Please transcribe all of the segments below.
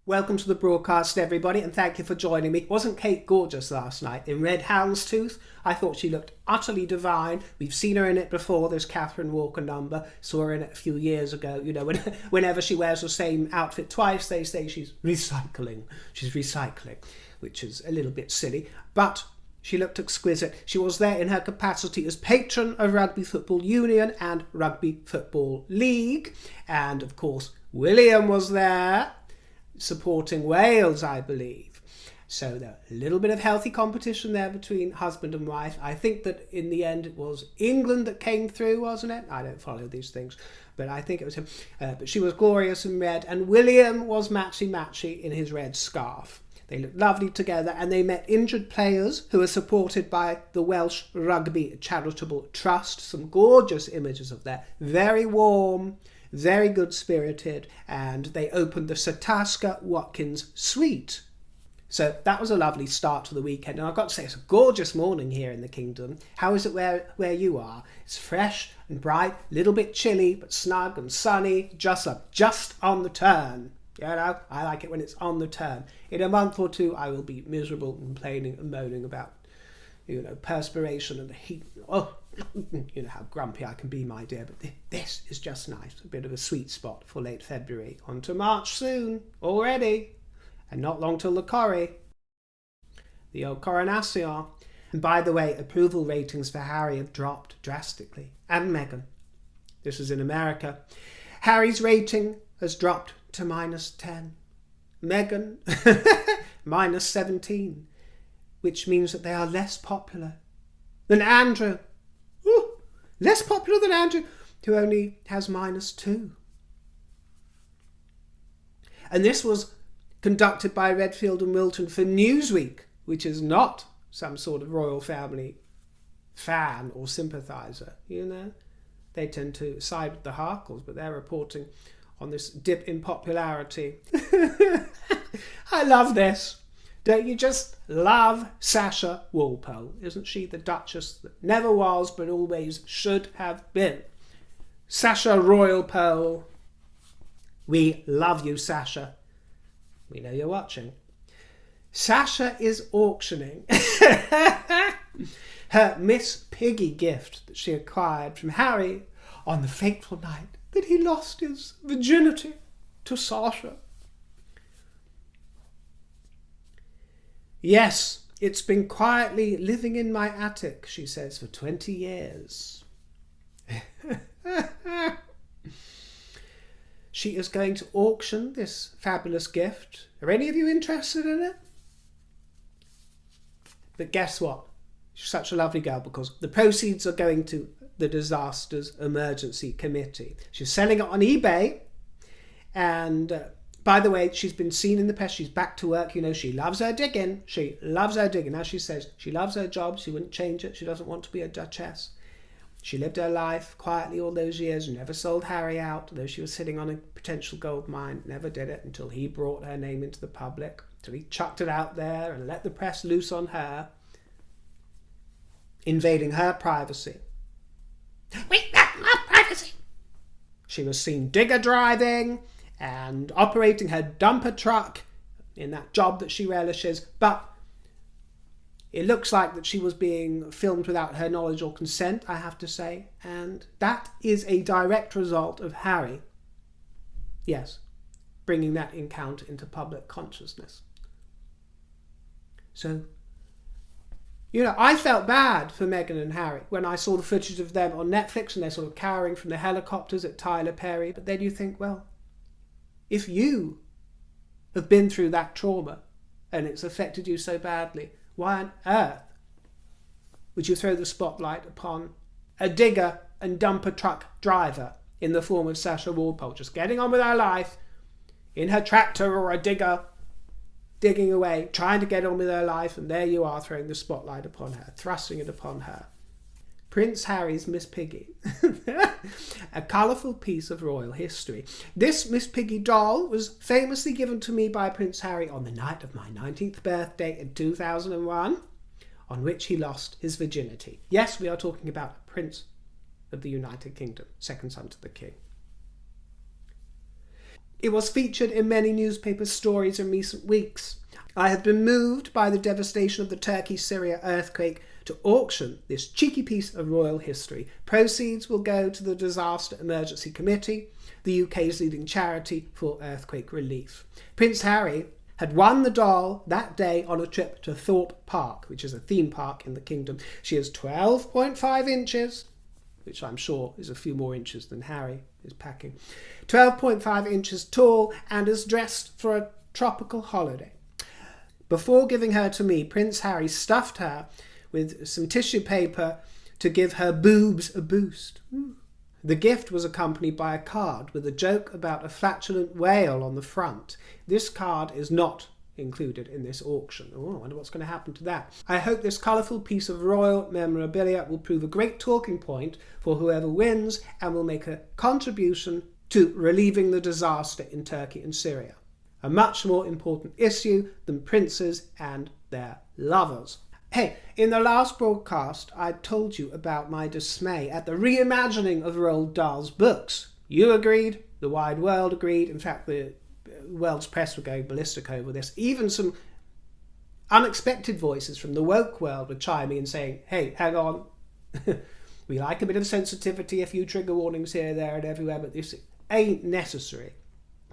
Welcome to the broadcast, everybody, and thank you for joining me. Wasn't Kate gorgeous last night in red houndstooth? I thought she looked utterly divine. We've seen her in it before. There's Catherine Walker number. Saw her in it a few years ago. You know, whenever she wears the same outfit twice, they say she's recycling. She's recycling, which is a little bit silly. But she looked exquisite. She was there in her capacity as patron of Rugby Football Union and Rugby Football League. And, of course, William was there, supporting Wales, I believe. So there a little bit of healthy competition there between husband and wife. I think that in the end it was England that came through, wasn't it? I don't follow these things, but I think it was him. But she was glorious in red, and William was matchy-matchy in his red scarf. They looked lovely together, and they met injured players who are supported by the Welsh Rugby Charitable Trust. Some gorgeous images of that. Very warm, very good-spirited, and they opened the Sasha Watkins Suite. So that was a lovely start to the weekend, and I've got to say, it's a gorgeous morning here in the kingdom. How is it where you are? It's fresh and bright, a little bit chilly, but snug and sunny, just on the turn. You know, I like it when it's on the turn. In a month or two, I will be miserable, complaining and moaning about, you know, perspiration and the heat. Oh, you know how grumpy I can be, my dear, but this is just nice. A bit of a sweet spot for late February. On to March soon, already. And not long till the the old coronation. And by the way, approval ratings for Harry have dropped drastically. And Meghan. This is in America. Harry's rating has dropped to -10. Meghan, -17. Which means that they are less popular than Andrew. Ooh, less popular than Andrew, who only has -2. And this was conducted by Redfield and Wilton for Newsweek, which is not some sort of royal family fan or sympathiser, you know. They tend to side with the Harkles, but they're reporting on this dip in popularity. I love this. Don't you just love Sasha Walpole? Isn't she the Duchess that never was but always should have been? Sasha Royal Pole. We love you, Sasha. We know you're watching. Sasha is auctioning her Miss Piggy gift that she acquired from Harry on the fateful night that he lost his virginity to Sasha. Yes, it's been quietly living in my attic, she says, for 20 years. She is going to auction this fabulous gift. Are any of you interested in it? But guess what? She's such a lovely girl because the proceeds are going to the Disasters Emergency Committee. She's selling it on eBay, and by the way, she's been seen in the press. She's back to work. You know, she loves her digging. She loves her digging. As she says, she loves her job. She wouldn't change it. She doesn't want to be a duchess. She lived her life quietly all those years, never sold Harry out, though she was sitting on a potential gold mine. Never did it until he brought her name into the public, until he chucked it out there and let the press loose on her, invading her privacy. We got my privacy! She was seen digger driving and operating her dumper truck in that job that she relishes, but it looks like that she was being filmed without her knowledge or consent, I have to say, and that is a direct result of Harry, yes, bringing that encounter into public consciousness. So, you know, I felt bad for Meghan and Harry when I saw the footage of them on Netflix and they're sort of cowering from the helicopters at Tyler Perry. But then you think, well, if you have been through that trauma and it's affected you so badly, why on earth would you throw the spotlight upon a digger and dumper truck driver in the form of Sasha Walpole, just getting on with her life in her tractor or a digger, digging away, trying to get on with her life, and there you are throwing the spotlight upon her, thrusting it upon her. Prince Harry's Miss Piggy. A colourful piece of royal history. This Miss Piggy doll was famously given to me by Prince Harry on the night of my 19th birthday in 2001, on which he lost his virginity. Yes, we are talking about a Prince of the United Kingdom, second son to the King. It was featured in many newspaper stories in recent weeks. I have been moved by the devastation of the Turkey-Syria earthquake to auction this cheeky piece of royal history. Proceeds will go to the Disaster Emergency Committee, the UK's leading charity for earthquake relief. Prince Harry had won the doll that day on a trip to Thorpe Park, which is a theme park in the kingdom. She is 12.5 inches, which I'm sure is a few more inches than Harry is packing, 12.5 inches tall, and is dressed for a tropical holiday. Before giving her to me, Prince Harry stuffed her with some tissue paper to give her boobs a boost. The gift was accompanied by a card with a joke about a flatulent whale on the front. This card is not included in this auction. Oh, I wonder what's going to happen to that. I hope this colourful piece of royal memorabilia will prove a great talking point for whoever wins and will make a contribution to relieving the disaster in Turkey and Syria. A much more important issue than princes and their lovers. Hey, in the last broadcast, I told you about my dismay at the reimagining of Roald Dahl's books. You agreed, the wide world agreed, in fact the world's press were going ballistic over this. Even some unexpected voices from the woke world were chiming in saying, hey, hang on, we like a bit of sensitivity, a few trigger warnings here, there and everywhere, but this ain't necessary.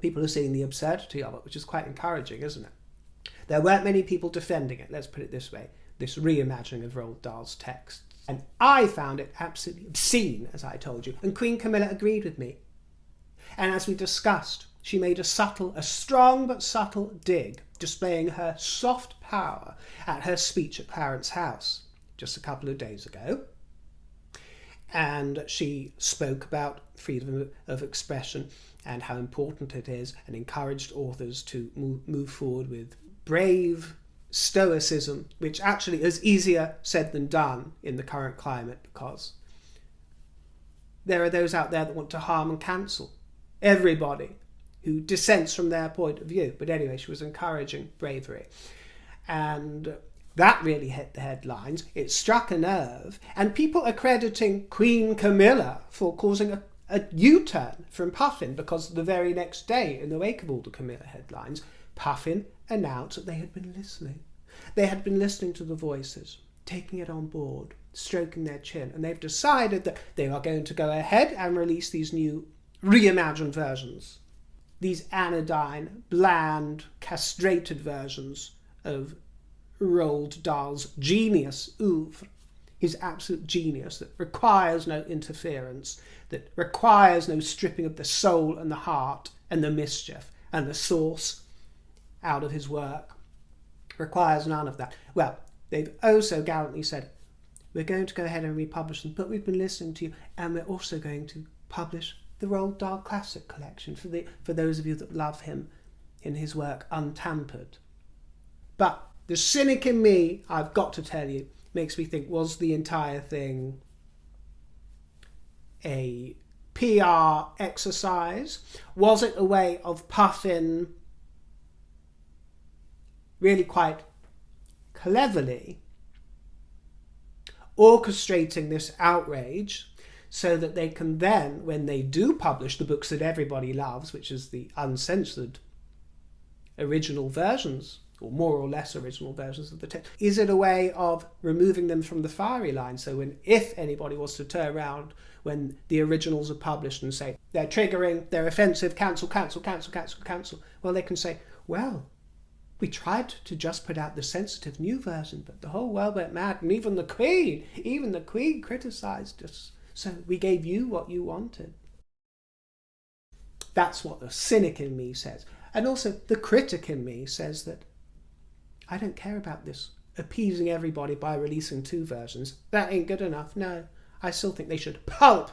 People are seeing the absurdity of it, which is quite encouraging, isn't it? There weren't many people defending it, let's put it this way, this reimagining of Roald Dahl's texts. And I found it absolutely obscene, as I told you, and Queen Camilla agreed with me. And as we discussed, she made a strong but subtle dig, displaying her soft power at her speech at Clarence House just a couple of days ago. And she spoke about freedom of expression and how important it is, and encouraged authors to move forward with brave stoicism, which actually is easier said than done in the current climate, because there are those out there that want to harm and cancel everybody who dissents from their point of view. But anyway, she was encouraging bravery. And that really hit the headlines. It struck a nerve. And people are crediting Queen Camilla for causing a U-turn from Puffin, because the very next day, in the wake of all the Camilla headlines, Puffin announced that they had been listening. They had been listening to the voices, taking it on board, stroking their chin, and they've decided that they are going to go ahead and release these new reimagined versions. These anodyne, bland, castrated versions of Roald Dahl's genius oeuvre, his absolute genius that requires no interference, that requires no stripping of the soul and the heart and the mischief and the source out of his work. Requires none of that. Well, they've also gallantly said, we're going to go ahead and republish them, but we've been listening to you, and we're also going to publish the Roald Dahl Classic Collection for those of you that love him in his work untampered. But the cynic in me, I've got to tell you, makes me think, was the entire thing a PR exercise? Was it a way of Puffin really quite cleverly orchestrating this outrage so that they can then, when they do publish the books that everybody loves, which is the uncensored original versions, or more or less original versions of the text, is it a way of removing them from the firing line? So if anybody was to turn around when the originals are published and say, they're triggering, they're offensive, cancel, well, they can say, well, we tried to just put out the sensitive new version, but the whole world went mad, and even the Queen criticised us. So we gave you what you wanted. That's what the cynic in me says. And also the critic in me says that I don't care about this appeasing everybody by releasing two versions. That ain't good enough. No, I still think they should pulp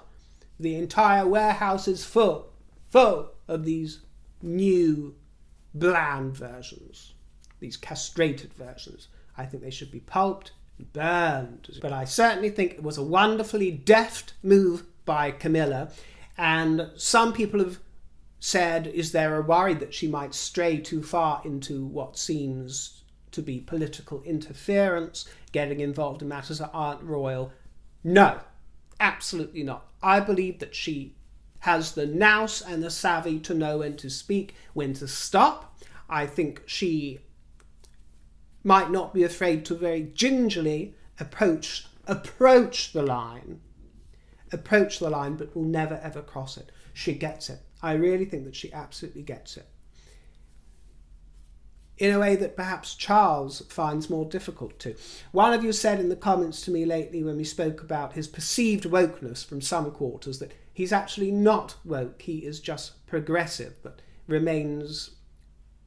the entire warehouses full of these new bland versions, these castrated versions. I think they should be pulped and burned. But I certainly think it was a wonderfully deft move by Camilla, and some people have said, is there a worry that she might stray too far into what seems to be political interference, getting involved in matters that aren't royal? No, absolutely not. I believe that she has the nous and the savvy to know when to speak, when to stop. I think she might not be afraid to very gingerly approach the line, but will never ever cross it. She gets it. I really think that she absolutely gets it. In a way that perhaps Charles finds more difficult to. One of you said in the comments to me lately when we spoke about his perceived wokeness from some quarters that he's actually not woke, he is just progressive, but remains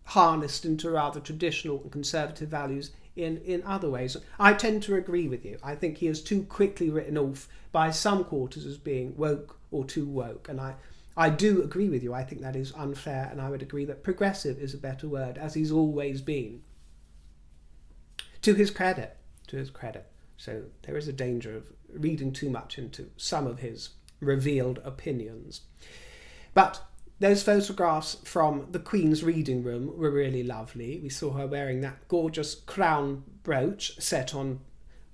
harnessed into rather traditional and conservative values in other ways. I tend to agree with you. I think he is too quickly written off by some quarters as being woke or too woke, and I do agree with you. I think that is unfair, and I would agree that progressive is a better word, as he's always been. To his credit. So there is a danger of reading too much into some of his revealed opinions. But those photographs from the Queen's reading room were really lovely. We saw her wearing that gorgeous crown brooch set on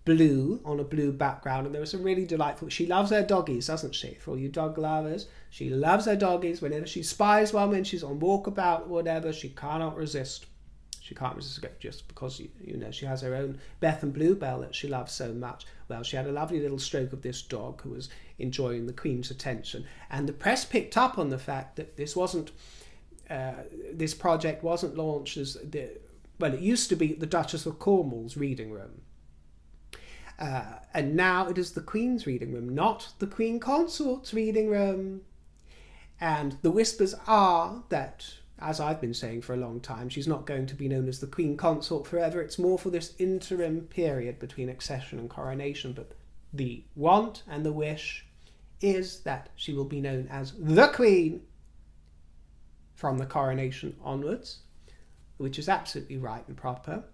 a blue background, and there was some really delightful. She loves her doggies, doesn't she? For all you dog lovers, she loves her doggies. Whenever she spies one, when she's on walkabout or whatever, she cannot resist. She can't resist just because you know she has her own Beth and Bluebell that she loves so much. Well, she had a lovely little stroke of this dog who was enjoying the Queen's attention, and the press picked up on the fact that this project wasn't launched as it used to be the Duchess of Cornwall's reading room. And now it is the Queen's reading room, not the Queen Consort's reading room. And the whispers are that, as I've been saying for a long time, she's not going to be known as the Queen Consort forever. It's more for this interim period between accession and coronation. But the want and the wish is that she will be known as the Queen from the coronation onwards, which is absolutely right and proper.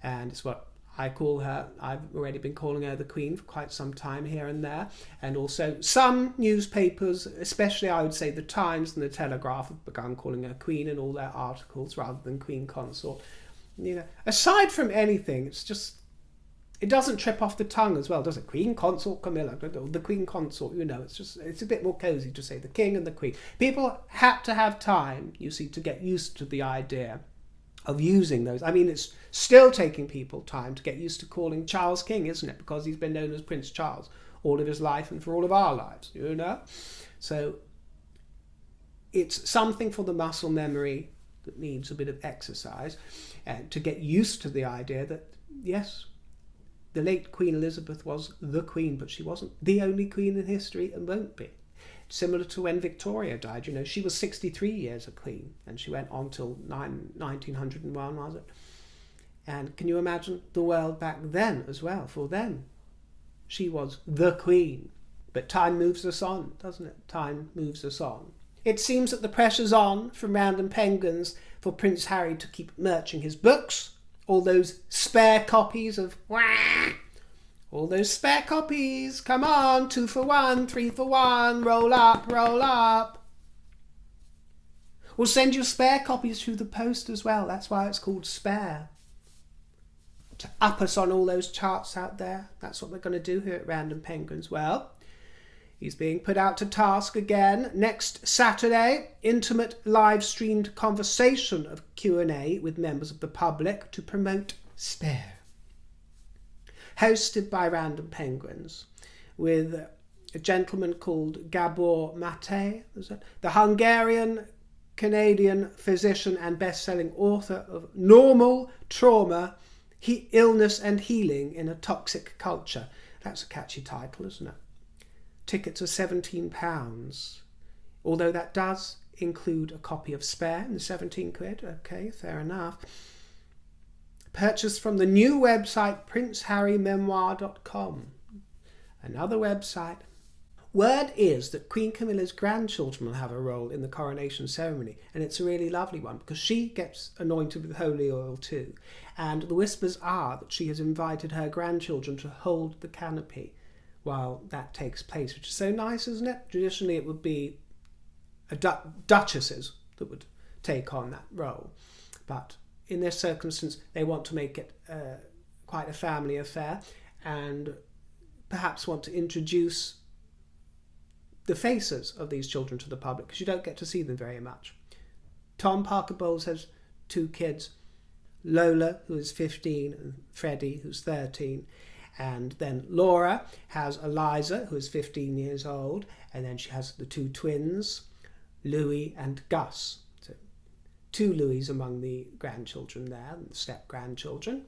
And it's what I call her. I've already been calling her the Queen for quite some time here and there. And also some newspapers, especially I would say the Times and the Telegraph, have begun calling her Queen in all their articles rather than Queen Consort. You know, aside from anything, it's just, it doesn't trip off the tongue as well, does it? Queen Consort Camilla, the Queen Consort, you know, it's a bit more cosy to say the King and the Queen. People had to have time, you see, to get used to the idea of using those. I mean, it's still taking people time to get used to calling Charles King, isn't it? Because he's been known as Prince Charles all of his life and for all of our lives, you know? So it's something for the muscle memory that needs a bit of exercise and to get used to the idea that, yes, the late Queen Elizabeth was the Queen, but she wasn't the only Queen in history and won't be. Similar to when Victoria died, you know, she was 63 years a Queen and she went on till 1901, was it? And can you imagine the world back then as well? For them, she was the Queen. But time moves us on, doesn't it? Time moves us on. It seems that the pressure's on from Random Penguins for Prince Harry to keep merching his books. All those spare copies of... All those spare copies, come on, 2 for 1, 3 for 1, roll up, roll up. We'll send you spare copies through the post as well, that's why it's called spare. To up us on all those charts out there, that's what we're going to do here at Random Penguins. Well, he's being put out to task again. Next Saturday, intimate live-streamed conversation of Q&A with members of the public to promote spare. Hosted by Random Penguins, with a gentleman called Gabor Mate, the Hungarian-Canadian physician and best-selling author of Normal Trauma, Illness and Healing in a Toxic Culture. That's a catchy title, isn't it? Tickets are £17, although that does include a copy of Spare in the 17 quid. Okay, fair enough. Purchased from the new website princeharrymemoir.com. Another website. Word is that Queen Camilla's grandchildren will have a role in the coronation ceremony, and it's a really lovely one because she gets anointed with holy oil too. And the whispers are that she has invited her grandchildren to hold the canopy while that takes place, which is so nice, isn't it? Traditionally it would be duchesses that would take on that role, but in this circumstance, they want to make it quite a family affair and perhaps want to introduce the faces of these children to the public, because you don't get to see them very much. Tom Parker Bowles has 2 kids, Lola, who is 15, and Freddie, who's 13. And then Laura has Eliza, who is 15 years old, and then she has the 2 twins, Louis and Gus. So 2 Louis among the grandchildren there, the step-grandchildren.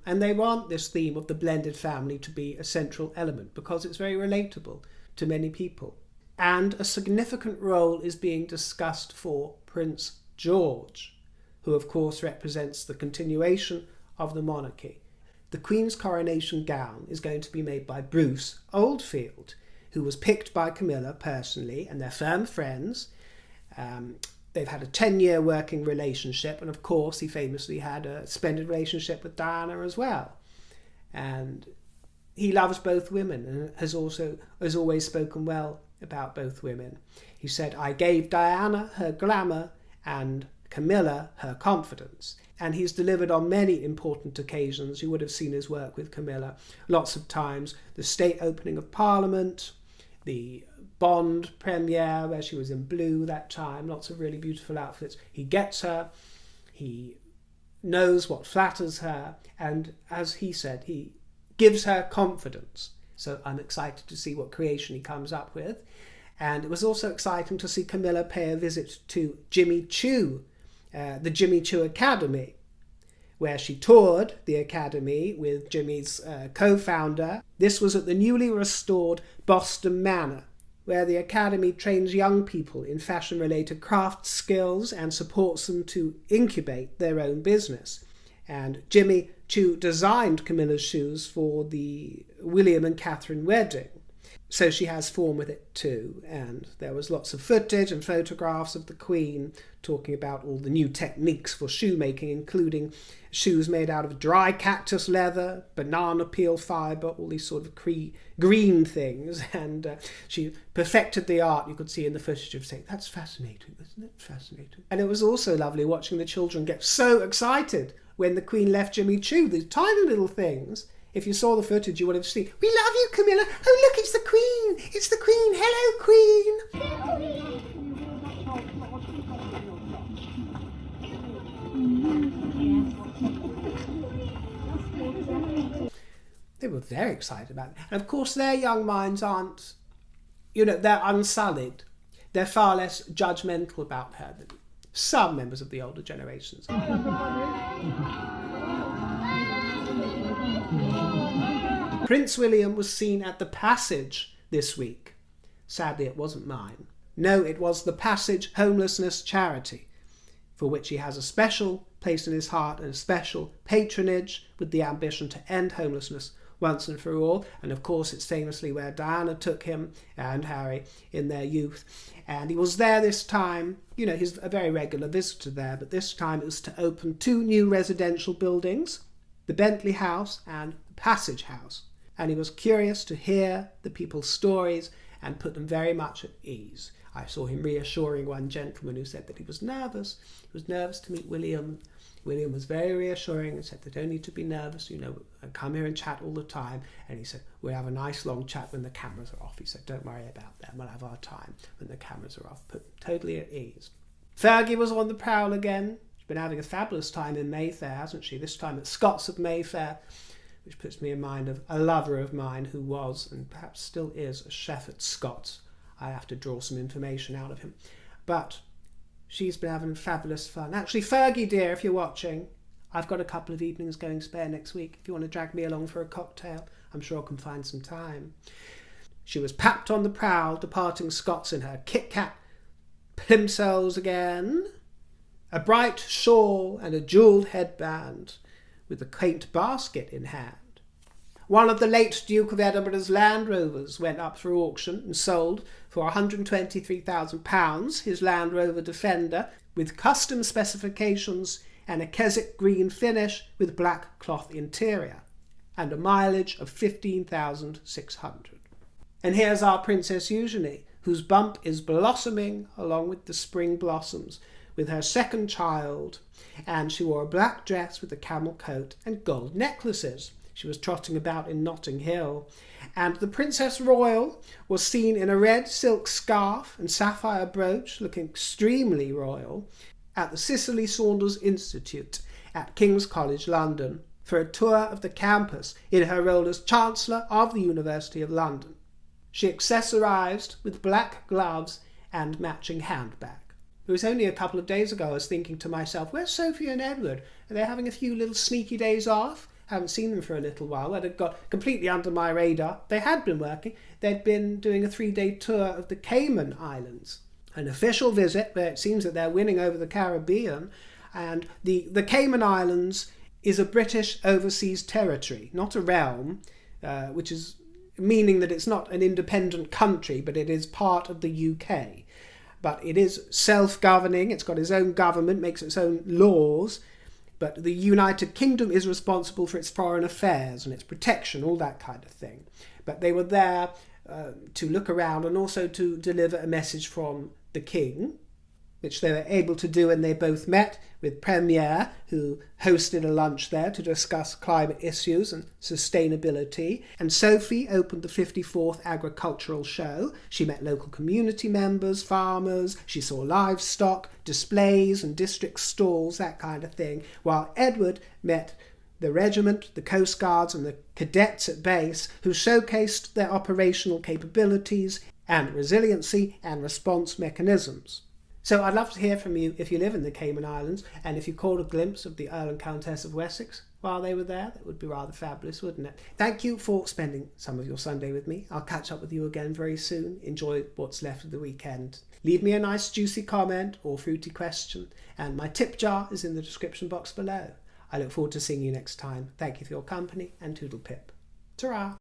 And they want this theme of the blended family to be a central element because it's very relatable to many people. And a significant role is being discussed for Prince George, who of course represents the continuation of the monarchy. The Queen's coronation gown is going to be made by Bruce Oldfield, who was picked by Camilla personally, and they're firm friends. They've had a 10-year working relationship, and of course he famously had a splendid relationship with Diana as well. And he loves both women and has always spoken well about both women. He said, "I gave Diana her glamour and Camilla her confidence." And he's delivered on many important occasions. You would have seen his work with Camilla lots of times. The state opening of Parliament, the Bond premiere where she was in blue that time, lots of really beautiful outfits. He gets her, he knows what flatters her, and as he said, he gives her confidence. So I'm excited to see what creation he comes up with. And it was also exciting to see Camilla pay a visit to Jimmy Choo, the Jimmy Choo Academy, where she toured the academy with Jimmy's co-founder. This was at the newly restored Boston Manor, where the academy trains young people in fashion-related craft skills and supports them to incubate their own business. And Jimmy Choo designed Camilla's shoes for the William and Catherine wedding. So she has form with it too, and there was lots of footage and photographs of the Queen talking about all the new techniques for shoemaking, including shoes made out of dry cactus leather, banana peel fibre, all these sort of green things, and she perfected the art. You could see in the footage of saying, "That's fascinating, isn't it? Fascinating." And it was also lovely watching the children get so excited when the Queen left Jimmy Choo, these tiny little things. If you saw the footage, you would have seen, "We love you, Camilla. Oh, look, it's the Queen. It's the Queen. Hello, Queen." They were very excited about it. And of course, their young minds aren't, they're unsullied. They're far less judgmental about her than some members of the older generations. Prince William was seen at the Passage this week. Sadly, it wasn't mine. No, it was the Passage Homelessness Charity, for which he has a special place in his heart and a special patronage with the ambition to end homelessness once and for all. And of course, it's famously where Diana took him and Harry in their youth. And he was there this time. He's a very regular visitor there, but this time it was to open 2 new residential buildings, the Bentley House and the Passage House. And he was curious to hear the people's stories and put them very much at ease. I saw him reassuring one gentleman who said that he was nervous. He was nervous to meet William. William was very reassuring and said they don't need to be nervous. I come here and chat all the time. And he said, we'll have a nice long chat when the cameras are off. He said, don't worry about that. We'll have our time when the cameras are off. Put them totally at ease. Fergie was on the prowl again. She's been having a fabulous time in Mayfair, hasn't she? This time at Scott's of Mayfair, which puts me in mind of a lover of mine who was, and perhaps still is, a chef at Scott's. I have to draw some information out of him. But she's been having fabulous fun. Actually, Fergie, dear, if you're watching, I've got a couple of evenings going spare next week. If you want to drag me along for a cocktail, I'm sure I can find some time. She was papped on the prowl, departing Scott's in her Kit Kat plimsolls again, a bright shawl and a jewelled headband, with a quaint basket in hand. One of the late Duke of Edinburgh's Land Rovers went up for auction and sold for £123,000, his Land Rover Defender, with custom specifications and a Keswick green finish with black cloth interior, and a mileage of 15,600. And here's our Princess Eugenie, whose bump is blossoming along with the spring blossoms, with her second child, and she wore a black dress with a camel coat and gold necklaces. She was trotting about in Notting Hill. And the Princess Royal was seen in a red silk scarf and sapphire brooch, looking extremely royal, at the Cicely Saunders Institute at King's College, London, for a tour of the campus in her role as Chancellor of the University of London. She accessorised with black gloves and matching handbag. It was only a couple of days ago I was thinking to myself, where's Sophie and Edward? Are they having a few little sneaky days off? I haven't seen them for a little while. That had got completely under my radar. They had been working. They'd been doing a 3-day tour of the Cayman Islands. An official visit where it seems that they're winning over the Caribbean. And the Cayman Islands is a British overseas territory, not a realm, which is meaning that it's not an independent country, but it is part of the UK. But it is self-governing, it's got its own government, makes its own laws, but the United Kingdom is responsible for its foreign affairs and its protection, all that kind of thing. But they were there to look around and also to deliver a message from the King, which they were able to do, and they both met with Premier, who hosted a lunch there to discuss climate issues and sustainability. And Sophie opened the 54th Agricultural Show. She met local community members, farmers, she saw livestock, displays and district stalls, that kind of thing, while Edward met the regiment, the Coast Guards and the cadets at base, who showcased their operational capabilities and resiliency and response mechanisms. So I'd love to hear from you if you live in the Cayman Islands, and if you caught a glimpse of the Earl and Countess of Wessex while they were there. That would be rather fabulous, wouldn't it? Thank you for spending some of your Sunday with me. I'll catch up with you again very soon. Enjoy what's left of the weekend. Leave me a nice juicy comment or fruity question, and my tip jar is in the description box below. I look forward to seeing you next time. Thank you for your company, and toodle pip. Ta-ra!